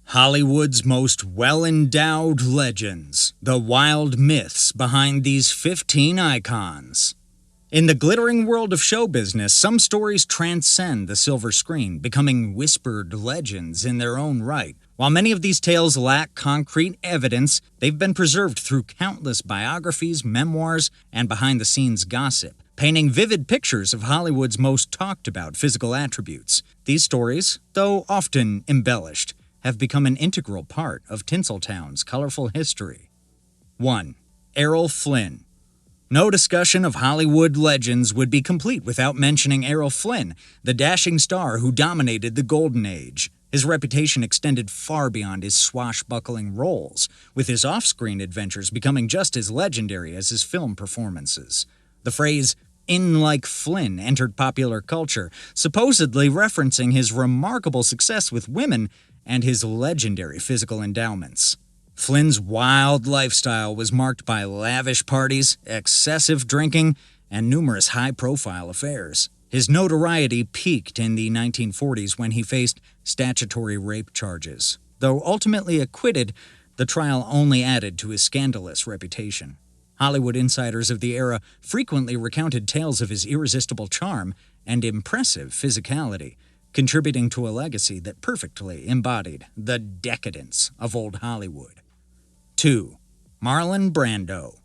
Hollywood's most well-endowed legends, the wild myths behind these 15 icons. In the glittering world of show business, some stories transcend the silver screen, becoming whispered legends in their own right. While many of these tales lack concrete evidence, they've been preserved through countless biographies, memoirs, and behind-the-scenes gossip, painting vivid pictures of Hollywood's most talked-about physical attributes. These stories, though often embellished, have become an integral part of Tinseltown's colorful history. 1. Errol Flynn. No discussion of Hollywood legends would be complete without mentioning Errol Flynn, the dashing star who dominated the Golden Age. His reputation extended far beyond his swashbuckling roles, with his off-screen adventures becoming just as legendary as his film performances. The phrase, "in like Flynn," entered popular culture, supposedly referencing his remarkable success with women and his legendary physical endowments. Flynn's wild lifestyle was marked by lavish parties, excessive drinking, and numerous high-profile affairs. His notoriety peaked in the 1940s when he faced statutory rape charges. Though ultimately acquitted, the trial only added to his scandalous reputation. Hollywood insiders of the era frequently recounted tales of his irresistible charm and impressive physicality, contributing to a legacy that perfectly embodied the decadence of old Hollywood. 2. Marlon Brando.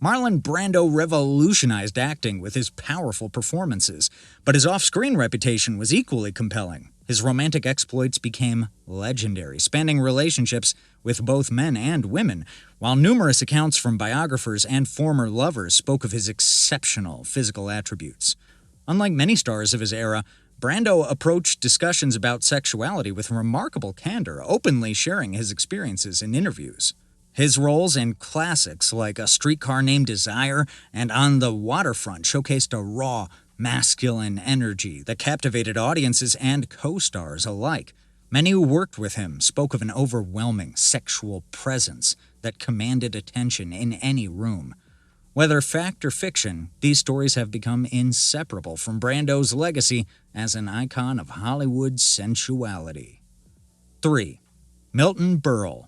Marlon Brando revolutionized acting with his powerful performances, but his off-screen reputation was equally compelling. His romantic exploits became legendary, spanning relationships with both men and women, while numerous accounts from biographers and former lovers spoke of his exceptional physical attributes. Unlike many stars of his era, Brando approached discussions about sexuality with remarkable candor, openly sharing his experiences in interviews. His roles in classics like A Streetcar Named Desire and On the Waterfront showcased a raw, masculine energy that captivated audiences and co-stars alike. Many who worked with him spoke of an overwhelming sexual presence that commanded attention in any room. Whether fact or fiction, these stories have become inseparable from Brando's legacy as an icon of Hollywood sensuality. 3. Milton Berle.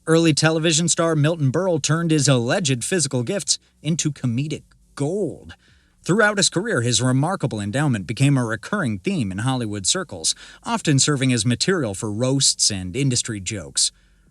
Early television star Milton Berle turned his alleged physical gifts into comedic gold. Throughout his career, his remarkable endowment became a recurring theme in Hollywood circles, often serving as material for roasts and industry jokes.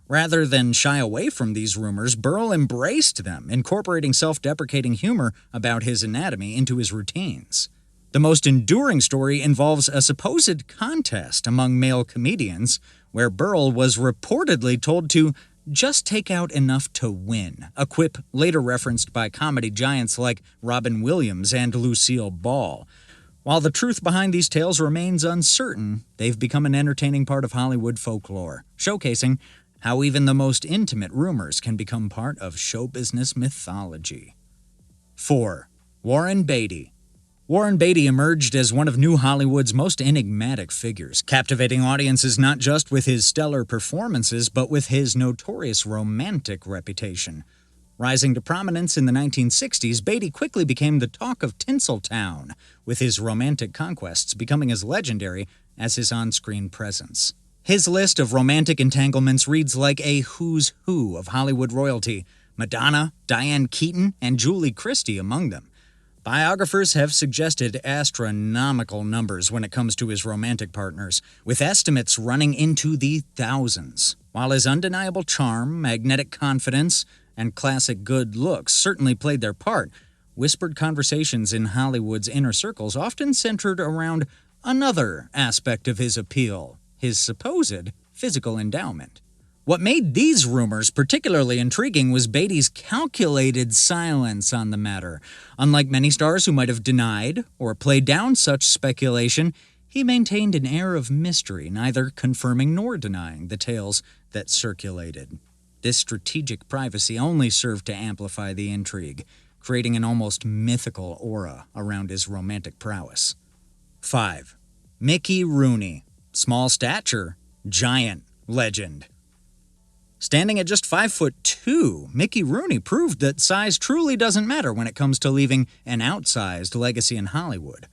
Rather than shy away from these rumors, Berle embraced them, incorporating self-deprecating humor about his anatomy into his routines. The most enduring story involves a supposed contest among male comedians, where Berle was reportedly told to just take out enough to win, a quip later referenced by comedy giants like Robin Williams and Lucille Ball. While the truth behind these tales remains uncertain, they've become an entertaining part of Hollywood folklore, showcasing how even the most intimate rumors can become part of show business mythology. 4. Warren Beatty. Warren Beatty emerged as one of New Hollywood's most enigmatic figures, captivating audiences not just with his stellar performances, but with his notorious romantic reputation. Rising to prominence in the 1960s, Beatty quickly became the talk of Tinseltown, with his romantic conquests becoming as legendary as his on-screen presence. His list of romantic entanglements reads like a who's who of Hollywood royalty, Madonna, Diane Keaton, and Julie Christie among them. Biographers have suggested astronomical numbers when it comes to his romantic partners, with estimates running into the thousands. While his undeniable charm, magnetic confidence, and classic good looks certainly played their part, whispered conversations in Hollywood's inner circles often centered around another aspect of his appeal: his supposed physical endowment. What made these rumors particularly intriguing was Beatty's calculated silence on the matter. Unlike many stars who might have denied or played down such speculation, he maintained an air of mystery, neither confirming nor denying the tales that circulated. This strategic privacy only served to amplify the intrigue, creating an almost mythical aura around his romantic prowess. 5. Mickey Rooney. Small stature, giant legend. Standing at just 5'2", Mickey Rooney proved that size truly doesn't matter when it comes to leaving an outsized legacy in Hollywood.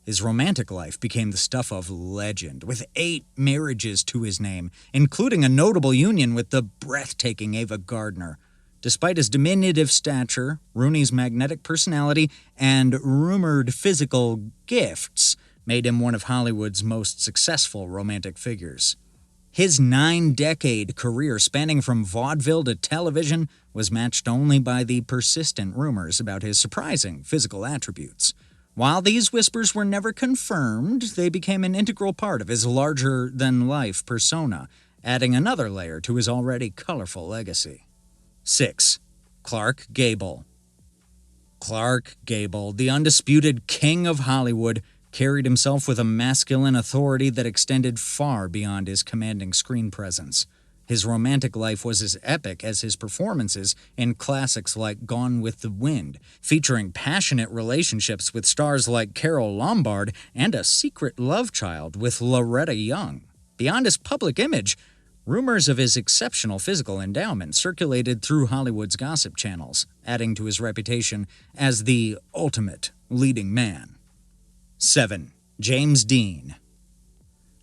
His romantic life became the stuff of legend, with 8 marriages to his name, including a notable union with the breathtaking Ava Gardner. Despite his diminutive stature, Rooney's magnetic personality, and rumored physical gifts made him one of Hollywood's most successful romantic figures. His 9-decade career spanning from vaudeville to television was matched only by the persistent rumors about his surprising physical attributes. While these whispers were never confirmed, they became an integral part of his larger-than-life persona, adding another layer to his already colorful legacy. 6. Clark Gable. Clark Gable, the undisputed king of Hollywood, carried himself with a masculine authority that extended far beyond his commanding screen presence. His romantic life was as epic as his performances in classics like Gone with the Wind, featuring passionate relationships with stars like Carole Lombard and a secret love child with Loretta Young. Beyond his public image, rumors of his exceptional physical endowment circulated through Hollywood's gossip channels, adding to his reputation as the ultimate leading man. 7. James Dean.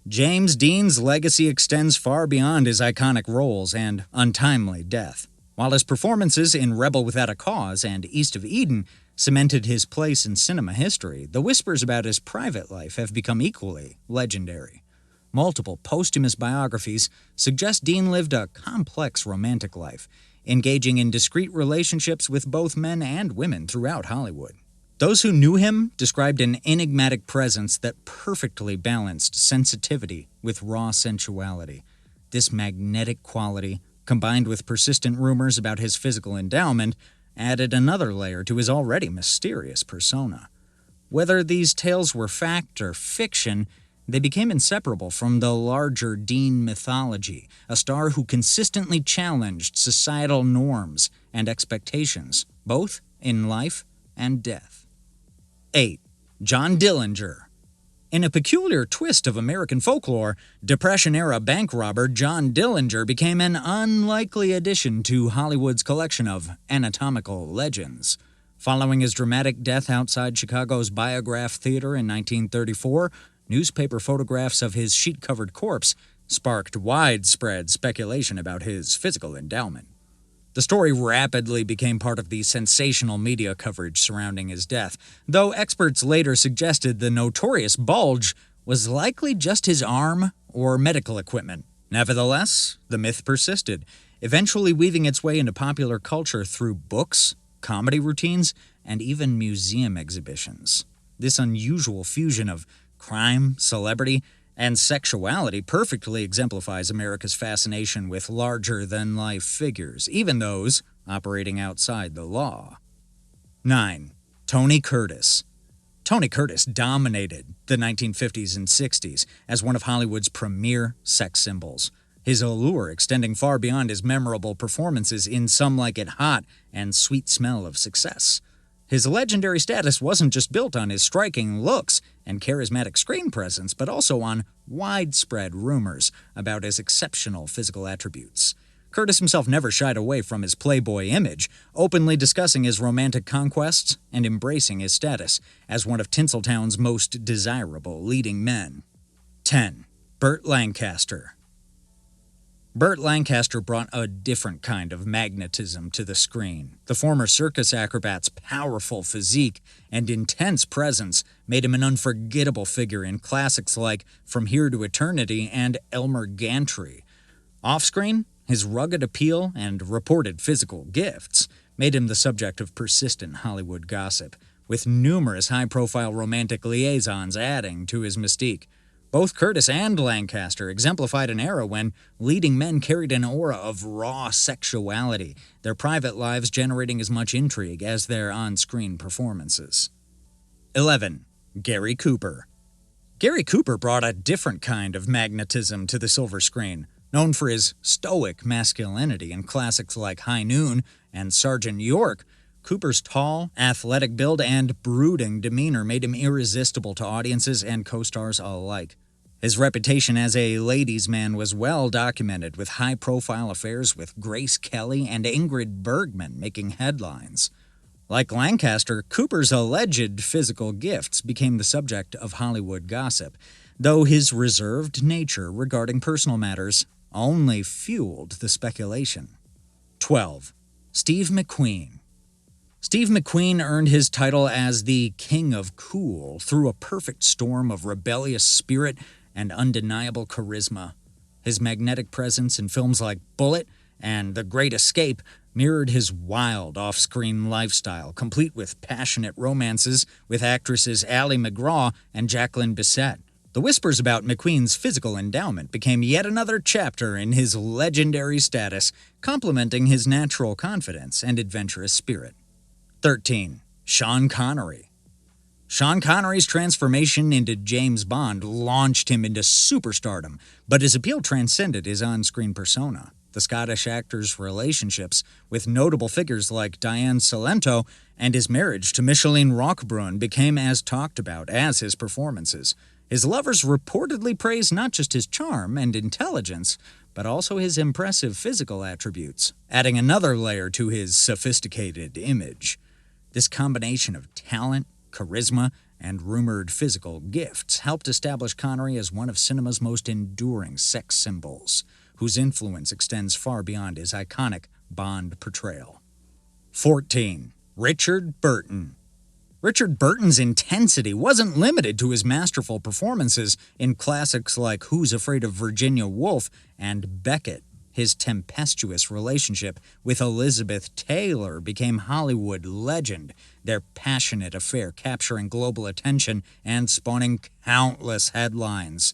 James Dean's legacy extends far beyond his iconic roles and untimely death. While his performances in Rebel Without a Cause and East of Eden cemented his place in cinema history, the whispers about his private life have become equally legendary. Multiple posthumous biographies suggest Dean lived a complex romantic life, engaging in discreet relationships with both men and women throughout Hollywood. Those who knew him described an enigmatic presence that perfectly balanced sensitivity with raw sensuality. This magnetic quality, combined with persistent rumors about his physical endowment, added another layer to his already mysterious persona. Whether these tales were fact or fiction, they became inseparable from the larger Dean mythology, a star who consistently challenged societal norms and expectations, both in life and death. 8. John Dillinger. In a peculiar twist of American folklore, Depression-era bank robber John Dillinger became an unlikely addition to Hollywood's collection of anatomical legends. Following his dramatic death outside Chicago's Biograph Theater in 1934, newspaper photographs of his sheet-covered corpse sparked widespread speculation about his physical endowment. The story rapidly became part of the sensational media coverage surrounding his death, though experts later suggested the notorious bulge was likely just his arm or medical equipment. Nevertheless, the myth persisted, eventually weaving its way into popular culture through books, comedy routines, and even museum exhibitions. This unusual fusion of crime, celebrity, and sexuality perfectly exemplifies America's fascination with larger-than-life figures, even those operating outside the law. 9. Tony Curtis. Tony Curtis dominated the 1950s and 60s as one of Hollywood's premier sex symbols, his allure extending far beyond his memorable performances in Some Like It Hot and Sweet Smell of Success. His legendary status wasn't just built on his striking looks and charismatic screen presence, but also on widespread rumors about his exceptional physical attributes. Curtis himself never shied away from his playboy image, openly discussing his romantic conquests and embracing his status as one of Tinseltown's most desirable leading men. 10. Burt Lancaster. Burt Lancaster brought a different kind of magnetism to the screen. The former circus acrobat's powerful physique and intense presence made him an unforgettable figure in classics like From Here to Eternity and Elmer Gantry. Off-screen, his rugged appeal and reported physical gifts made him the subject of persistent Hollywood gossip, with numerous high-profile romantic liaisons adding to his mystique. Both Curtis and Lancaster exemplified an era when leading men carried an aura of raw sexuality, their private lives generating as much intrigue as their on-screen performances. 11. Gary Cooper. Gary Cooper brought a different kind of magnetism to the silver screen. Known for his stoic masculinity in classics like High Noon and Sergeant York, Cooper's tall, athletic build and brooding demeanor made him irresistible to audiences and co-stars alike. His reputation as a ladies' man was well documented, with high-profile affairs with Grace Kelly and Ingrid Bergman making headlines. Like Lancaster, Cooper's alleged physical gifts became the subject of Hollywood gossip, though his reserved nature regarding personal matters only fueled the speculation. 12. Steve McQueen. Steve McQueen earned his title as the King of Cool through a perfect storm of rebellious spirit and undeniable charisma. His magnetic presence in films like Bullitt and The Great Escape mirrored his wild off-screen lifestyle, complete with passionate romances with actresses Ally McGraw and Jacqueline Bisset. The whispers about McQueen's physical endowment became yet another chapter in his legendary status, complementing his natural confidence and adventurous spirit. 13. Sean Connery. Sean Connery's transformation into James Bond launched him into superstardom, but his appeal transcended his on-screen persona. The Scottish actor's relationships with notable figures like Diane Salento and his marriage to Micheline Roquebrune became as talked about as his performances. His lovers reportedly praised not just his charm and intelligence, but also his impressive physical attributes, adding another layer to his sophisticated image. This combination of talent, charisma, and rumored physical gifts helped establish Connery as one of cinema's most enduring sex symbols, whose influence extends far beyond his iconic Bond portrayal. 14. Richard Burton. Richard Burton's intensity wasn't limited to his masterful performances in classics like Who's Afraid of Virginia Woolf and Beckett. His tempestuous relationship with Elizabeth Taylor became Hollywood legend, their passionate affair capturing global attention and spawning countless headlines.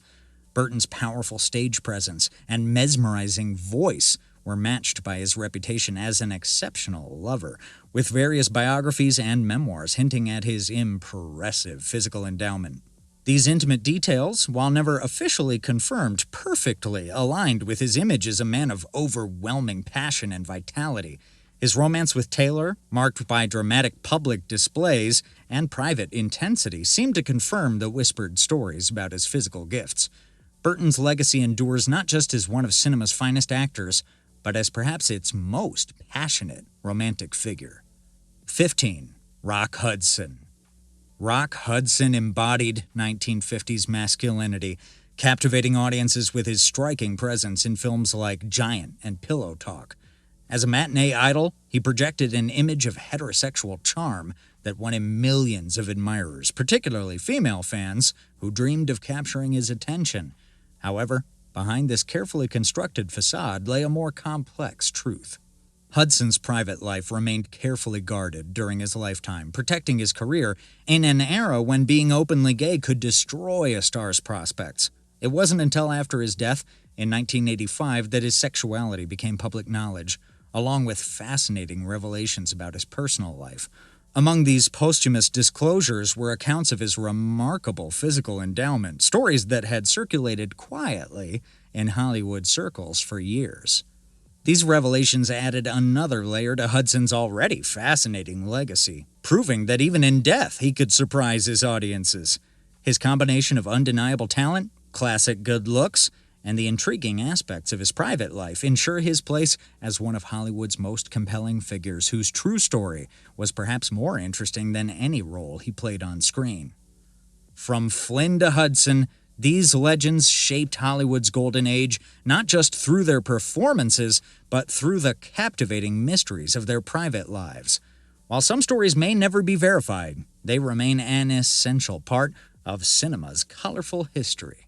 Burton's powerful stage presence and mesmerizing voice were matched by his reputation as an exceptional lover, with various biographies and memoirs hinting at his impressive physical endowment. These intimate details, while never officially confirmed, perfectly aligned with his image as a man of overwhelming passion and vitality. His romance with Taylor, marked by dramatic public displays and private intensity, seemed to confirm the whispered stories about his physical gifts. Burton's legacy endures not just as one of cinema's finest actors, but as perhaps its most passionate romantic figure. 15. Rock Hudson. Rock Hudson embodied 1950s masculinity, captivating audiences with his striking presence in films like Giant and Pillow Talk. As a matinee idol, he projected an image of heterosexual charm that won him millions of admirers, particularly female fans who dreamed of capturing his attention. However, behind this carefully constructed facade lay a more complex truth. Hudson's private life remained carefully guarded during his lifetime, protecting his career in an era when being openly gay could destroy a star's prospects. It wasn't until after his death in 1985 that his sexuality became public knowledge, along with fascinating revelations about his personal life. Among these posthumous disclosures were accounts of his remarkable physical endowment, stories that had circulated quietly in Hollywood circles for years. These revelations added another layer to Hudson's already fascinating legacy, proving that even in death he could surprise his audiences. His combination of undeniable talent, classic good looks, and the intriguing aspects of his private life ensure his place as one of Hollywood's most compelling figures whose true story was perhaps more interesting than any role he played on screen. From Flynn to Hudson, these legends shaped Hollywood's golden age not just through their performances, but through the captivating mysteries of their private lives. While some stories may never be verified, they remain an essential part of cinema's colorful history.